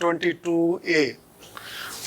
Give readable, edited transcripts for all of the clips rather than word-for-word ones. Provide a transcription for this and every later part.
22A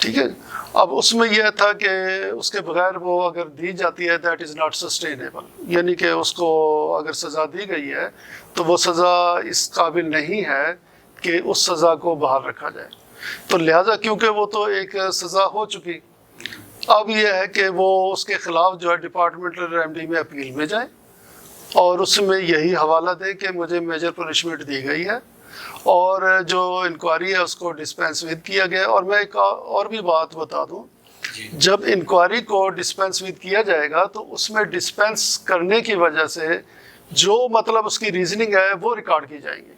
ٹھیک ہے. اب اس میں یہ تھا کہ اس کے بغیر وہ اگر دی جاتی ہے دیٹ از ناٹ سسٹینیبل، یعنی کہ اس کو اگر سزا دی گئی ہے تو وہ سزا اس قابل نہیں ہے کہ اس سزا کو بحال رکھا جائے. تو لہٰذا کیونکہ وہ تو ایک سزا ہو چکی، اب یہ ہے کہ وہ اس کے خلاف جو ہے ڈپارٹمنٹل ریمڈی میں اپیل میں جائیں اور اس میں یہی حوالہ دیں کہ مجھے میجر پنشمنٹ دی گئی ہے اور جو انکوائری ہے اس کو ڈسپینس ود کیا گیا. اور میں ایک اور بھی بات بتا دوں، جب انکوائری کو ڈسپینس ود کیا جائے گا تو اس میں ڈسپینس کرنے کی وجہ سے جو مطلب اس کی ریزننگ ہے وہ ریکارڈ کی جائیں گے.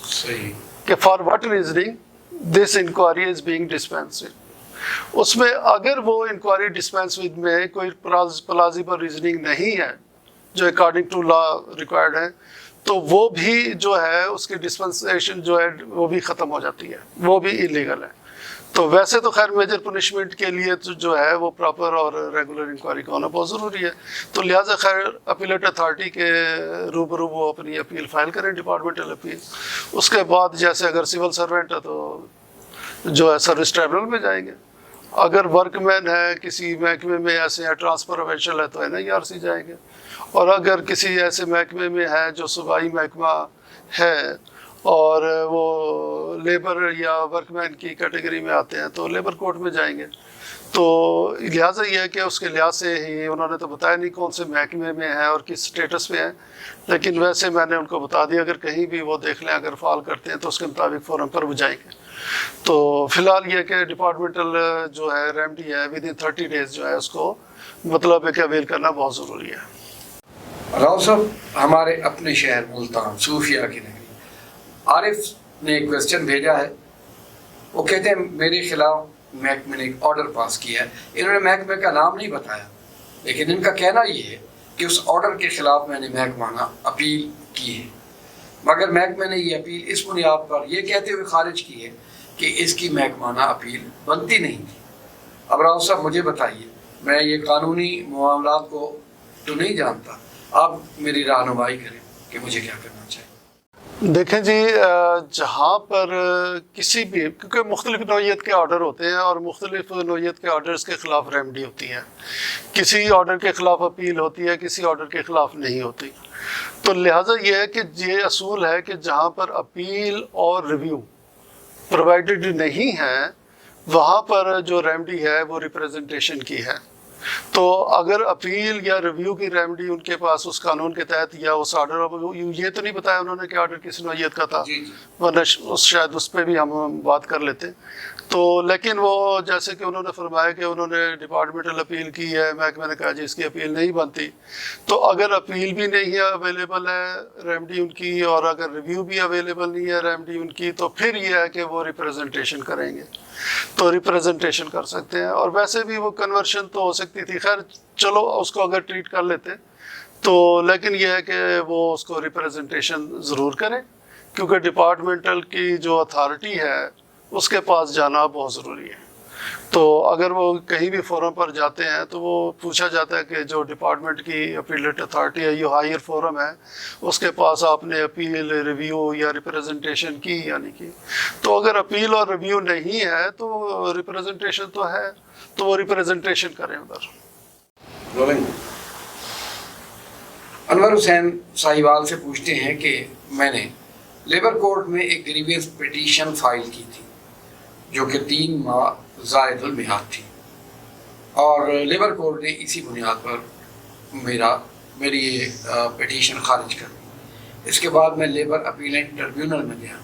صحیح. کہ for what reasoning this inquiry is being dispensed with. اس میں اگر وہ انکوائری ڈسپینس ود میں کوئی پلازیبل ریزننگ نہیں ہے جو اکارڈنگ ٹو لا ریکوائرڈ ہے تو وہ بھی جو ہے اس کی ڈسپنسیشن جو ہے وہ بھی ختم ہو جاتی ہے، وہ بھی انلیگل ہے. تو ویسے تو خیر میجر پنشمنٹ کے لیے جو ہے وہ پراپر اور ریگولر انکوائری کا ہونا بہت ضروری ہے. تو لہٰذا خیر اپیلیٹ اتھارٹی کے روبرو وہ اپنی اپیل فائل کریں، ڈپارٹمنٹل اپیل. اس کے بعد جیسے اگر سول سروینٹ ہے تو جو ہے سروس ٹریبونل میں جائیں گے، اگر ورک مین ہے کسی محکمے میں ایسے ہیں ٹرانسفر اوینشل ہے تو NIRC جائیں گے، اور اگر کسی ایسے محکمے میں ہے جو صوبائی محکمہ ہے اور وہ لیبر یا ورک مین کی کیٹیگری میں آتے ہیں تو لیبر کورٹ میں جائیں گے. تو لہٰذا یہ ہے کہ اس کے لحاظ سے ہی انہوں نے تو بتایا نہیں کون سے محکمے میں ہے اور کس سٹیٹس میں ہے، لیکن ویسے میں نے ان کو بتا دیا اگر کہیں بھی وہ دیکھ لیں اگر فال کرتے ہیں تو اس کے مطابق فورم پر وہ جائیں گے. تو فی الحال یہ کہ ڈپارٹمنٹل جو ہے ریمڈی ہے ود ان 30 days جو ہے اس کو مطلب ہے کہ اویل کرنا بہت ضروری ہے. راؤ صاحب، ہمارے اپنے شہر ملتان صوفیہ کی نگری، عارف نے ایک کویسچن بھیجا ہے. وہ کہتے ہیں میرے خلاف محکمے نے ایک آرڈر پاس کیا ہے. انہوں نے محکمے کا نام نہیں بتایا، لیکن ان کا کہنا یہ ہے کہ اس آرڈر کے خلاف میں نے محکمانہ اپیل کی ہے، مگر محکمے نے یہ اپیل اس بنیاد پر یہ کہتے ہوئے خارج کی ہے کہ اس کی محکمانہ اپیل بنتی نہیں تھی. اب راؤ صاحب مجھے بتائیے، میں یہ قانونی معاملات کو تو نہیں جانتا، آپ میری رہنمائی کریں کہ مجھے کیا کرنا چاہیے. دیکھیں جی، جہاں پر کسی بھی کیونکہ مختلف نوعیت کے آرڈر ہوتے ہیں اور مختلف نوعیت کے آرڈرز کے خلاف ریمڈی ہوتی ہے، کسی آرڈر کے خلاف اپیل ہوتی ہے، کسی آرڈر کے خلاف نہیں ہوتی. تو لہٰذا یہ ہے کہ یہ اصول ہے کہ جہاں پر اپیل اور ریویو پرووائڈڈ نہیں ہے وہاں پر جو ریمڈی ہے وہ ریپریزنٹیشن کی ہے. تو اگر اپیل یا ریویو کی ریمڈی ان کے پاس اس قانون کے تحت یا اس آرڈر، یہ تو نہیں بتایا انہوں نے کہ آرڈر کس نوعیت کا تھا، ورنہ شاید اس پہ بھی ہم بات کر لیتے. تو لیکن وہ جیسے کہ انہوں نے فرمایا کہ انہوں نے ڈپارٹمنٹل اپیل کی ہے، محکمہ نے کہا جی اس کی اپیل نہیں بنتی. تو اگر اپیل بھی نہیں ہے اویلیبل ہے ریمڈی ان کی، اور اگر ریویو بھی اویلیبل نہیں ہے ریمڈی ان کی، تو پھر یہ ہے کہ وہ ریپریزنٹیشن کریں گے. تو ریپریزنٹیشن کر سکتے ہیں، اور ویسے بھی وہ کنورشن تو ہو سکتی تھی، خیر چلو اس کو اگر ٹریٹ کر لیتے تو، لیکن یہ ہے کہ وہ اس کو ریپریزنٹیشن ضرور کریں کیونکہ ڈپارٹمنٹل کی جو اتھارٹی ہے اس کے پاس جانا بہت ضروری ہے. تو اگر وہ کہیں بھی فورم پر جاتے ہیں تو وہ پوچھا جاتا ہے کہ جو ڈپارٹمنٹ کی اپیلیٹ اتھارٹی ہے یہ ہائر فورم ہے، اس کے پاس آپ نے اپیل، ریویو یا ریپریزنٹیشن کی یا نہیں کی. تو اگر اپیل اور ریویو نہیں ہے تو ریپریزنٹیشن تو ہے، تو وہ ریپریزنٹیشن کریں ادھر. انور حسین ساہیوال سے پوچھتے ہیں کہ میں نے لیبر کورٹ میں ایک گریوینس پٹیشن فائل کی تھی جو کہ 3 ماہ زائد المیعاد تھی، اور لیبر کورٹ نے اسی بنیاد پر میری یہ پٹیشن خارج کر دی. اس کے بعد میں لیبر اپیلنٹ ٹریبیونل میں گیا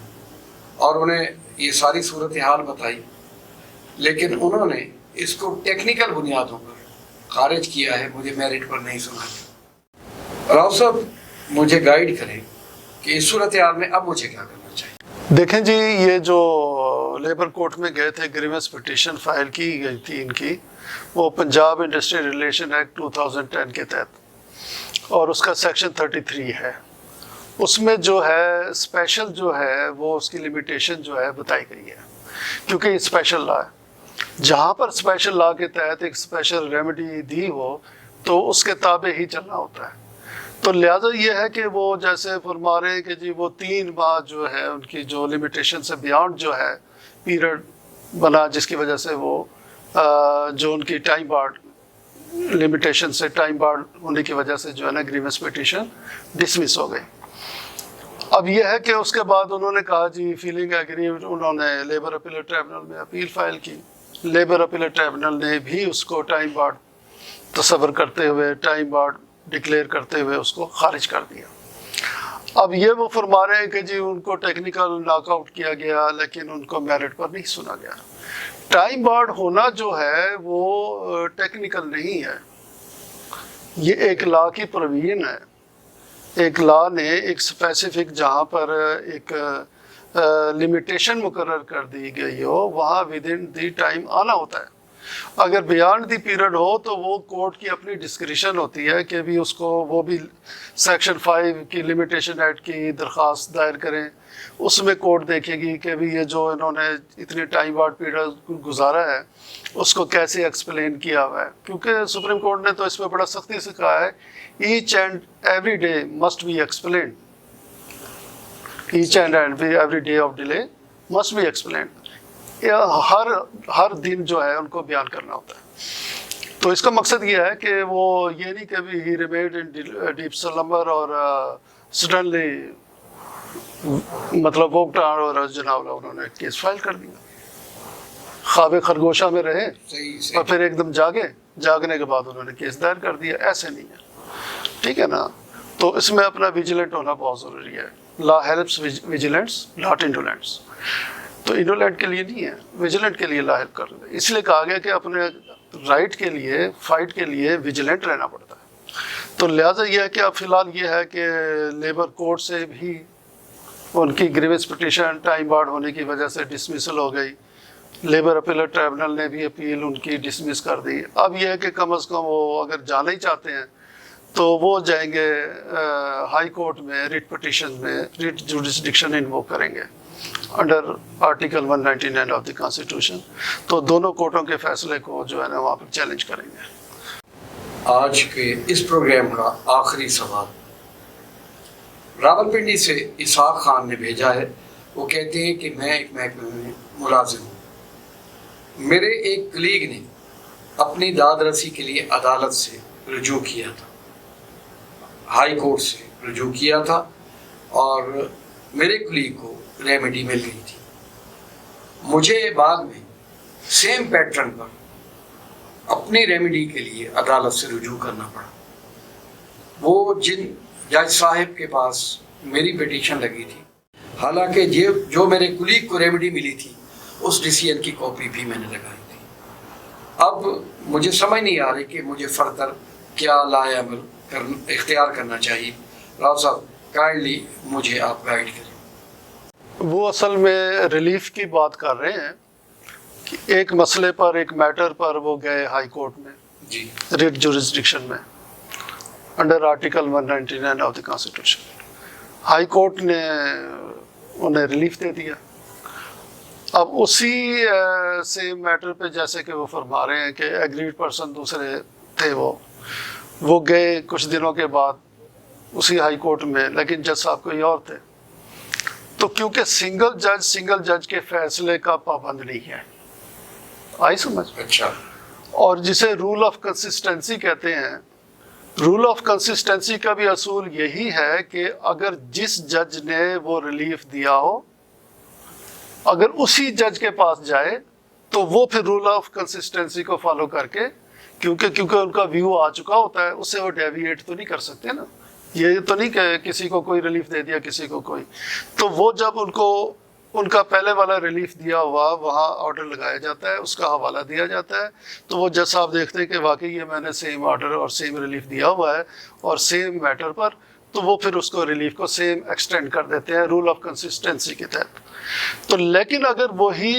اور انہیں یہ ساری صورتحال بتائی، لیکن انہوں نے اس کو ٹیکنیکل بنیادوں پر خارج کیا ہے، مجھے میرٹ پر نہیں سنا. راؤ صاحب مجھے گائیڈ کریں کہ اس صورتحال میں اب مجھے کیا کرنا چاہیے. دیکھیں جی، یہ جو لیبر کورٹ میں گئے تھے گریونس پٹیشن فائل کی گئی تھی ان کی، وہ پنجاب انڈسٹری ریلیشن ایکٹ 2010 کے تحت، اور اس کا سیکشن 33 ہے. اس میں جو ہے اسپیشل جو ہے وہ اس کی لمیٹیشن جو ہے بتائی گئی ہے، کیونکہ یہ اسپیشل لا ہے. جہاں پر اسپیشل لا کے تحت ایک اسپیشل ریمیڈی دی ہو تو اس کے تابع ہی چلنا ہوتا ہے. تو لہٰذا یہ ہے کہ وہ جیسے فرما رہے ہیں کہ جی وہ 3 ماہ جو ہے ان کی جو لمیٹیشن سے بیانڈ جو ہے پیریڈ بنا جس کی وجہ سے وہ جو ان کی ٹائم بارڈ لمیٹیشن سے ٹائم بارڈ ہونے کی وجہ سے جو ہے نا گریونس پٹیشن ڈسمس ہو گئی۔ اب یہ ہے کہ اس کے بعد انہوں نے کہا جی فیلنگ ایگریوڈ، انہوں نے لیبر اپیلٹ ٹریبونل میں اپیل فائل کی، لیبر اپیلٹ ٹریبونل نے بھی اس کو ٹائم بارڈ تصور کرتے ہوئے، ٹائم بارڈ ڈکلیئر کرتے ہوئے اس کو خارج کر دیا۔ اب یہ وہ فرما رہے ہیں کہ جی ان کو ٹیکنیکل ناک آؤٹ کیا گیا لیکن ان کو میرٹ پر نہیں سنا گیا۔ ٹائم بارڈ ہونا جو ہے وہ ٹیکنیکل نہیں ہے، یہ ایک لا کی پروویژن ہے۔ ایک لا نے ایک اسپیسیفک جہاں پر ایک لمیٹیشن مقرر کر دی گئی ہو وہاں ود ان دی ٹائم آنا ہوتا ہے۔ اگر بیانڈ دی پیریڈ ہو تو وہ کورٹ کی اپنی ڈسکریشن ہوتی ہے کہ بھی اس کو وہ بھی سیکشن 5 کی لمیٹیشن ایکٹ کی درخواست دائر کریں، اس میں کورٹ دیکھے گی کہ بھی یہ جو انہوں نے اتنے ٹائم بارڈ پیریڈ گزارا ہے اس کو کیسے ایکسپلین کیا ہوا ہے، کیونکہ سپریم کورٹ نے تو اس میں بڑا سختی سے کہا ہے each and every day must be explained, each and every day of delay must be explained, ہر دن جو ہے ان کو بیان کرنا ہوتا ہے۔ تو اس کا مقصد یہ ہے کہ وہ یہ نہیں کہ ہی ریمیڈ ان ڈیپ سلمبر اور سڈنلی مطلب ووکڈ اور جناب انہوں نے کیس فائل کر دیا، خواب خرگوشہ میں رہے اور پھر ایک دم جاگنے کے بعد انہوں نے کیس دائر کر دیا، ایسے نہیں ہے، ٹھیک ہے نا۔ تو اس میں اپنا ویجیلنٹ ہونا بہت ضروری ہے۔ لا ہیلپس ویجیلنٹس ناٹ انڈولینٹس، تو انڈولینٹ کے لیے نہیں ہے، ویجیلنٹ کے لیے لا ہیلپ کر رہے ہیں۔ اس لیے کہا گیا کہ اپنے رائٹ کے لیے فائٹ کے لیے ویجیلنٹ رہنا پڑتا ہے۔ تو لہٰذا یہ ہے کہ اب فی الحال یہ ہے کہ لیبر کورٹ سے بھی ان کی گریونس پٹیشن ٹائم بارڈ ہونے کی وجہ سے ڈسمسل ہو گئی، لیبر اپیلٹ ٹریبونل نے بھی اپیل ان کی ڈسمس کر دی۔ اب یہ ہے کہ کم از کم وہ اگر جانا ہی چاہتے ہیں تو وہ جائیں گے ہائی کورٹ میں، ریٹ پٹیشن میں، ریٹ جوڈسڈکشن انووک کریں گے under article 199 of the constitution, تو دونوں کورٹوں کے فیصلے کو جو ہے نا وہاں پر چیلنج کریں گے۔ آج کے اس پروگرام کا آخری سوال راولپنڈی سے اسحاق خان نے بھیجا ہے۔ وہ کہتے ہیں کہ میں ایک محکمے میں ملازم ہوں، میرے ایک کلیگ نے اپنی داد رسی کے لیے عدالت سے رجوع کیا تھا، ہائی کورٹ سے رجوع کیا تھا، اور میرے کلیگ کو ریمیڈی مل گئی تھی۔ مجھے بعد میں سیم پیٹرن پر اپنی ریمیڈی کے لیے عدالت سے رجوع کرنا پڑا۔ وہ جن جج صاحب کے پاس میری پٹیشن لگی تھی، حالانکہ جو میرے کلیگ کو ریمیڈی ملی تھی اس ڈیسیژن کی کاپی بھی میں نے لگائی تھی۔ اب مجھے سمجھ نہیں آ رہی کہ مجھے فردر کیا لائے عمل اختیار کرنا چاہیے۔ راؤ صاحب کائنڈلی مجھے آپ گائیڈ کریں۔ وہ اصل میں ریلیف کی بات کر رہے ہیں کہ ایک مسئلے پر، ایک میٹر پر وہ گئے ہائی کورٹ میں، جی، ریٹ جوریسڈکشن میں under article 199 of the constitution. High court نے انہیں ریلیف دے دیا۔ اب اسی سیم میٹر پہ جیسے کہ وہ فرما رہے ہیں کہ ایگریڈ پرسن دوسرے تھے، وہ گئے کچھ دنوں کے بعد اسی ہائی کورٹ میں، لیکن جج صاحب کوئی اور تھے۔ تو کیونکہ سنگل جج کے فیصلے کا پابند نہیں ہے، آئی سمجھ؟ اچھا۔ اور جسے رول آف کنسسٹنسی کہتے ہیں، رول آف کنسسٹنسی کا بھی اصول یہی ہے کہ اگر جس جج نے وہ ریلیف دیا ہو اگر اسی جج کے پاس جائے تو وہ پھر رول آف کنسسٹنسی کو فالو کر کے، کیونکہ ان کا ویو آ چکا ہوتا ہے، اس سے وہ ڈیویٹ تو نہیں کر سکتے نا۔ یہ تو نہیں کہ کسی کو کوئی ریلیف دے دیا کسی کو کوئی، تو وہ جب ان کا پہلے والا ریلیف دیا ہوا وہاں آرڈر لگایا جاتا ہے، اس کا حوالہ دیا جاتا ہے، تو وہ جج صاحب دیکھتے ہیں کہ واقعی یہ میں نے سیم آرڈر اور سیم ریلیف دیا ہوا ہے اور سیم میٹر پر، تو وہ پھر اس کو ریلیف کو سیم ایکسٹینڈ کر دیتے ہیں رول آف کنسسٹنسی کے تحت۔ تو لیکن اگر وہی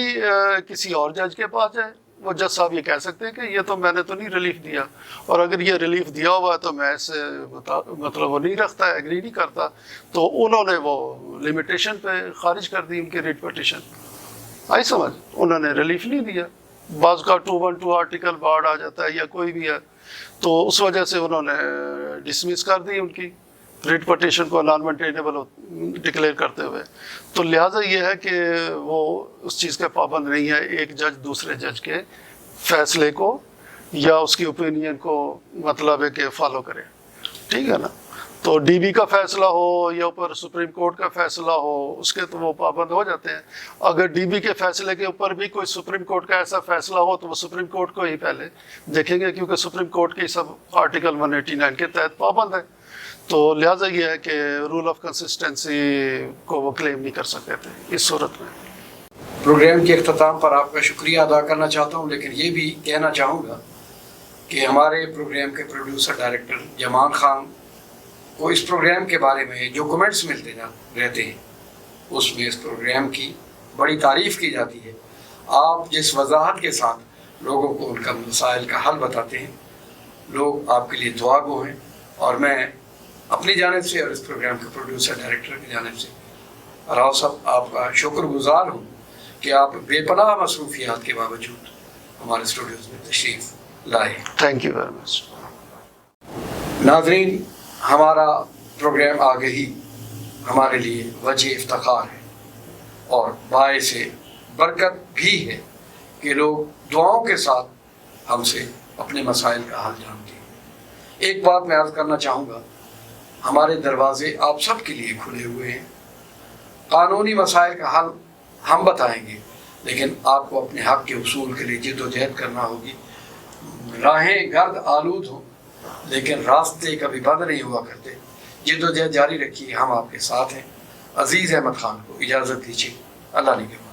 کسی اور جج کے پاس جائے، وہ جج صاحب یہ کہہ سکتے ہیں کہ یہ تو میں نے تو نہیں ریلیف دیا، اور اگر یہ ریلیف دیا ہوا ہے تو میں اس سے مطلب وہ نہیں رکھتا، ایگری نہیں کرتا، تو انہوں نے وہ لمیٹیشن پہ خارج کر دی ان کی ریٹ پٹیشن۔ آئی سمجھ؟ انہوں نے ریلیف نہیں دیا، بعض کا 212 آرٹیکل بارڈ آ جاتا ہے یا کوئی بھی ہے، تو اس وجہ سے انہوں نے ڈسمس کر دی ان کی ریٹ پٹیشن کو نان مینٹینیبل ڈکلیئر کرتے ہوئے. تو لہٰذا یہ ہے کہ وہ اس چیز کا پابند نہیں ہے ایک جج دوسرے جج کے فیصلے کو یا اس کی اوپینین کو مطلب ہے کہ فالو کرے. ٹھیک ہے نا. تو ڈی بی کا فیصلہ ہو یا اوپر سپریم کورٹ کا فیصلہ ہو اس کے تو وہ پابند ہو جاتے ہیں. اگر ڈی بی کے فیصلے کے اوپر بھی کوئی سپریم کورٹ کا ایسا فیصلہ ہو تو وہ سپریم کورٹ کو ہی پہلے دیکھیں گے کیونکہ سپریم کورٹ کی سب آرٹیکل 189 کے تحت پابند ہے. تو لہٰذا یہ ہے کہ رول آف کنسسٹنسی کو وہ کلیم نہیں کر سکتے تھے اس صورت میں. پروگرام کے اختتام پر آپ کا شکریہ ادا کرنا چاہتا ہوں، لیکن یہ بھی کہنا چاہوں گا کہ ہمارے پروگرام کے پروڈیوسر ڈائریکٹر جمان خان کو اس پروگرام کے بارے میں جو کمنٹس ملتے رہتے ہیں اس میں اس پروگرام کی بڑی تعریف کی جاتی ہے. آپ جس وضاحت کے ساتھ لوگوں کو ان کا مسائل کا حل بتاتے ہیں، لوگ آپ کے لیے دعا گو ہیں. اور میں اپنی جانب سے اور اس پروگرام کے پروڈیوسر ڈائریکٹر کی جانب سے راؤ صاحب آپ کا شکر گزار ہوں کہ آپ بے پناہ مصروفیات کے باوجود ہمارے اسٹوڈیوز میں تشریف لائے. Thank you very much. ناظرین، ہمارا پروگرام آگے ہی ہمارے لیے وجہ افتخار ہے اور باعث برکت بھی ہے کہ لوگ دعاؤں کے ساتھ ہم سے اپنے مسائل کا حل جانتے ہیں. ایک بات میں عرض کرنا چاہوں گا، ہمارے دروازے آپ سب کے لیے کھلے ہوئے ہیں. قانونی مسائل کا حل ہم بتائیں گے، لیکن آپ کو اپنے حق کے حصول کے لیے جد و جہد کرنا ہوگی. راہیں گرد آلود ہوں لیکن راستے کبھی بند نہیں ہوا کرتے. جد و جہد جاری رکھیے، ہم آپ کے ساتھ ہیں. عزیز احمد خان کو اجازت دیجیے. اللہ نگہبان.